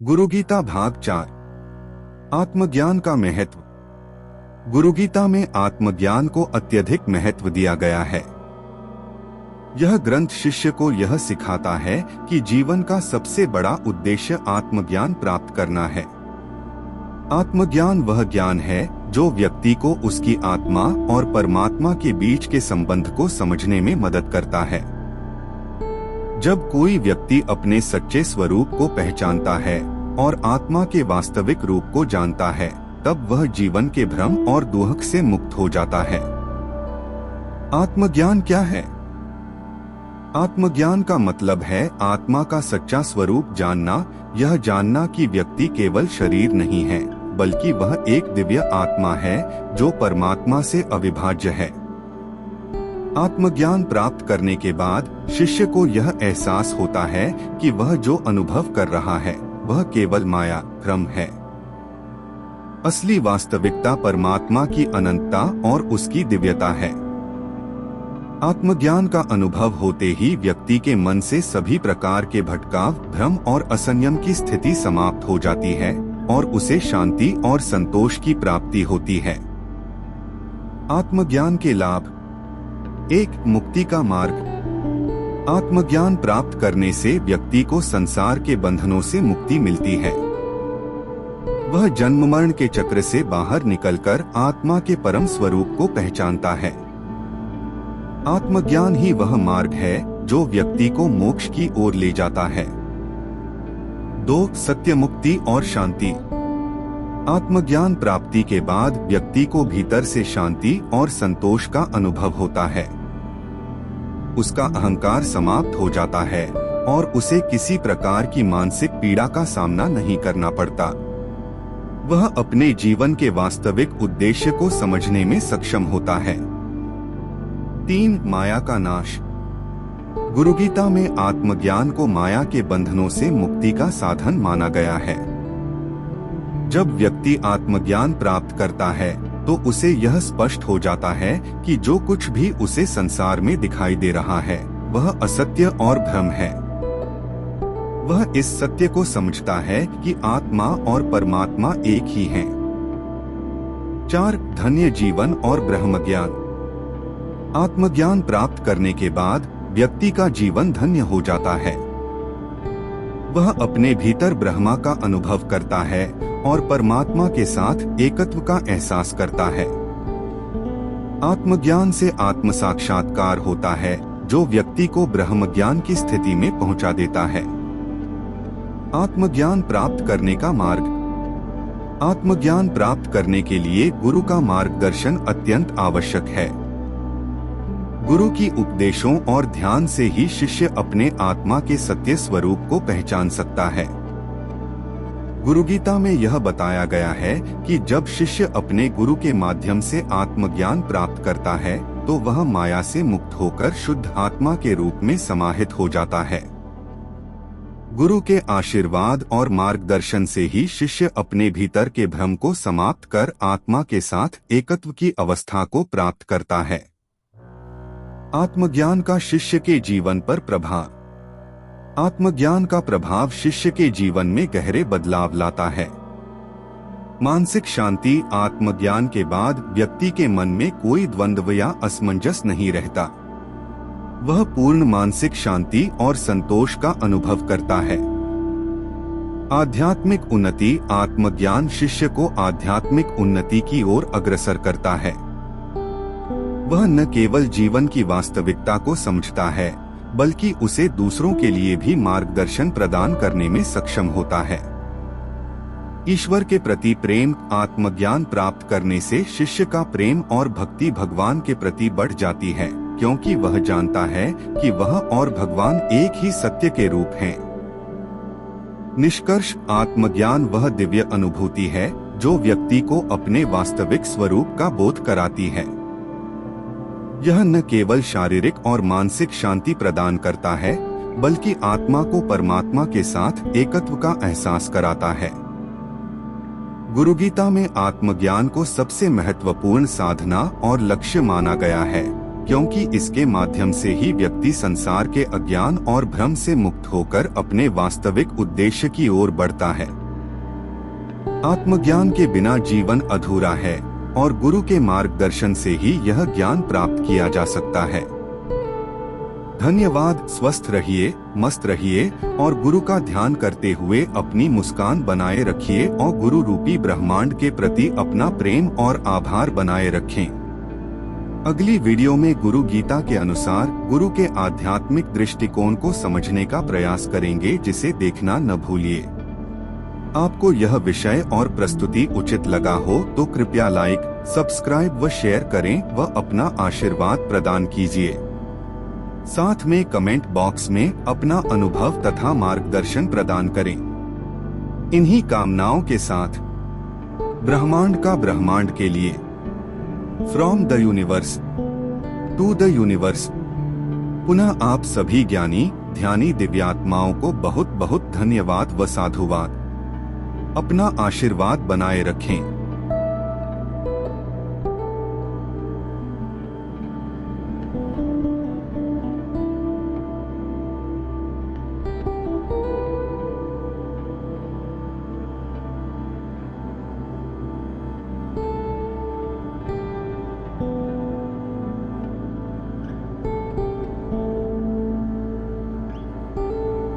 गुरु गीता भाग 4 आत्मज्ञान का महत्व। गुरु गीता में आत्मज्ञान को अत्यधिक महत्व दिया गया है। यह ग्रंथ शिष्य को यह सिखाता है कि जीवन का सबसे बड़ा उद्देश्य आत्मज्ञान प्राप्त करना है। आत्मज्ञान वह ज्ञान है जो व्यक्ति को उसकी आत्मा और परमात्मा के बीच के संबंध को समझने में मदद करता है। जब कोई व्यक्ति अपने सच्चे स्वरूप को पहचानता है और आत्मा के वास्तविक रूप को जानता है, तब वह जीवन के भ्रम और दुख से मुक्त हो जाता है। आत्मज्ञान क्या है? आत्मज्ञान का मतलब है आत्मा का सच्चा स्वरूप जानना। यह जानना कि व्यक्ति केवल शरीर नहीं है, बल्कि वह एक दिव्य आत्मा है जो परमात्मा से अविभाज्य है। आत्मज्ञान प्राप्त करने के बाद शिष्य को यह एहसास होता है कि वह जो अनुभव कर रहा है वह केवल माया भ्रम है। असली वास्तविकता परमात्मा की अनंतता और उसकी दिव्यता है। आत्मज्ञान का अनुभव होते ही व्यक्ति के मन से सभी प्रकार के भटकाव, भ्रम और असंयम की स्थिति समाप्त हो जाती है और उसे शांति और संतोष की प्राप्ति होती है। आत्मज्ञान के लाभ। 1. मुक्ति का मार्ग। आत्मज्ञान प्राप्त करने से व्यक्ति को संसार के बंधनों से मुक्ति मिलती है। वह जन्म मरण के चक्र से बाहर निकलकर आत्मा के परम स्वरूप को पहचानता है। आत्मज्ञान ही वह मार्ग है जो व्यक्ति को मोक्ष की ओर ले जाता है। 2. सत्य मुक्ति और शांति। आत्मज्ञान प्राप्ति के बाद व्यक्ति को भीतर से शांति और संतोष का अनुभव होता है। उसका अहंकार समाप्त हो जाता है और उसे किसी प्रकार की मानसिक पीड़ा का सामना नहीं करना पड़ता। वह अपने जीवन के वास्तविक उद्देश्य को समझने में सक्षम होता है। 3. माया का नाश। गुरु गीता में आत्मज्ञान को माया के बंधनों से मुक्ति का साधन माना गया है। जब व्यक्ति आत्मज्ञान प्राप्त करता है तो उसे यह स्पष्ट हो जाता है कि जो कुछ भी उसे संसार में दिखाई दे रहा है वह असत्य और भ्रम है। वह इस सत्य को समझता है कि आत्मा और परमात्मा एक ही हैं। 4. धन्य जीवन और ब्रह्मज्ञान। आत्मज्ञान प्राप्त करने के बाद व्यक्ति का जीवन धन्य हो जाता है। वह अपने भीतर ब्रह्मा का अनुभव करता है और परमात्मा के साथ एकत्व का एहसास करता है। आत्मज्ञान से आत्म साक्षात्कार होता है जो व्यक्ति को ब्रह्मज्ञान की स्थिति में पहुंचा देता है। आत्मज्ञान प्राप्त करने का मार्ग। आत्मज्ञान प्राप्त करने के लिए गुरु का मार्गदर्शन अत्यंत आवश्यक है। गुरु की उपदेशों और ध्यान से ही शिष्य अपने आत्मा के सत्य स्वरूप को पहचान सकता है। गुरु गीता में यह बताया गया है कि जब शिष्य अपने गुरु के माध्यम से आत्मज्ञान प्राप्त करता है तो वह माया से मुक्त होकर शुद्ध आत्मा के रूप में समाहित हो जाता है। गुरु के आशीर्वाद और मार्गदर्शन से ही शिष्य अपने भीतर के भ्रम को समाप्त कर आत्मा के साथ एकत्व की अवस्था को प्राप्त करता है। आत्मज्ञान का शिष्य के जीवन पर प्रभाव। आत्मज्ञान का प्रभाव शिष्य के जीवन में गहरे बदलाव लाता है। मानसिक शांति। आत्मज्ञान के बाद व्यक्ति के मन में कोई द्वंद्व या असमंजस नहीं रहता। वह पूर्ण मानसिक शांति और संतोष का अनुभव करता है। आध्यात्मिक उन्नति। आत्मज्ञान शिष्य को आध्यात्मिक उन्नति की ओर अग्रसर करता है। वह न केवल जीवन की वास्तविकता को समझता है, बल्कि उसे दूसरों के लिए भी मार्गदर्शन प्रदान करने में सक्षम होता है। ईश्वर के प्रति प्रेम। आत्मज्ञान प्राप्त करने से शिष्य का प्रेम और भक्ति भगवान के प्रति बढ़ जाती है, क्योंकि वह जानता है कि वह और भगवान एक ही सत्य के रूप हैं। निष्कर्ष। आत्मज्ञान वह दिव्य अनुभूति है जो व्यक्ति को अपने वास्तविक स्वरूप का बोध कराती है। यह न केवल शारीरिक और मानसिक शांति प्रदान करता है, बल्कि आत्मा को परमात्मा के साथ एकत्व का एहसास कराता है। गुरु गीता में आत्मज्ञान को सबसे महत्वपूर्ण साधना और लक्ष्य माना गया है, क्योंकि इसके माध्यम से ही व्यक्ति संसार के अज्ञान और भ्रम से मुक्त होकर अपने वास्तविक उद्देश्य की ओर बढ़ता है। आत्मज्ञान के बिना जीवन अधूरा है और गुरु के मार्गदर्शन से ही यह ज्ञान प्राप्त किया जा सकता है। धन्यवाद। स्वस्थ रहिए, मस्त रहिए और गुरु का ध्यान करते हुए अपनी मुस्कान बनाए रखिए और गुरु रूपी ब्रह्मांड के प्रति अपना प्रेम और आभार बनाए रखें। अगली वीडियो में गुरु गीता के अनुसार गुरु के आध्यात्मिक दृष्टिकोण को समझने का प्रयास करेंगे, जिसे देखना न भूलिए। आपको यह विषय और प्रस्तुति उचित लगा हो तो कृपया लाइक, सब्सक्राइब व शेयर करें व अपना आशीर्वाद प्रदान कीजिए। साथ में कमेंट बॉक्स में अपना अनुभव तथा मार्गदर्शन प्रदान करें। इन्हीं कामनाओं के साथ ब्रह्मांड का ब्रह्मांड के लिए, from the universe to the universe, पुनः आप सभी ज्ञानी ध्यानी दिव्यात्माओं को बहुत बहुत धन्यवाद व साधुवाद। अपना आशीर्वाद बनाए रखें।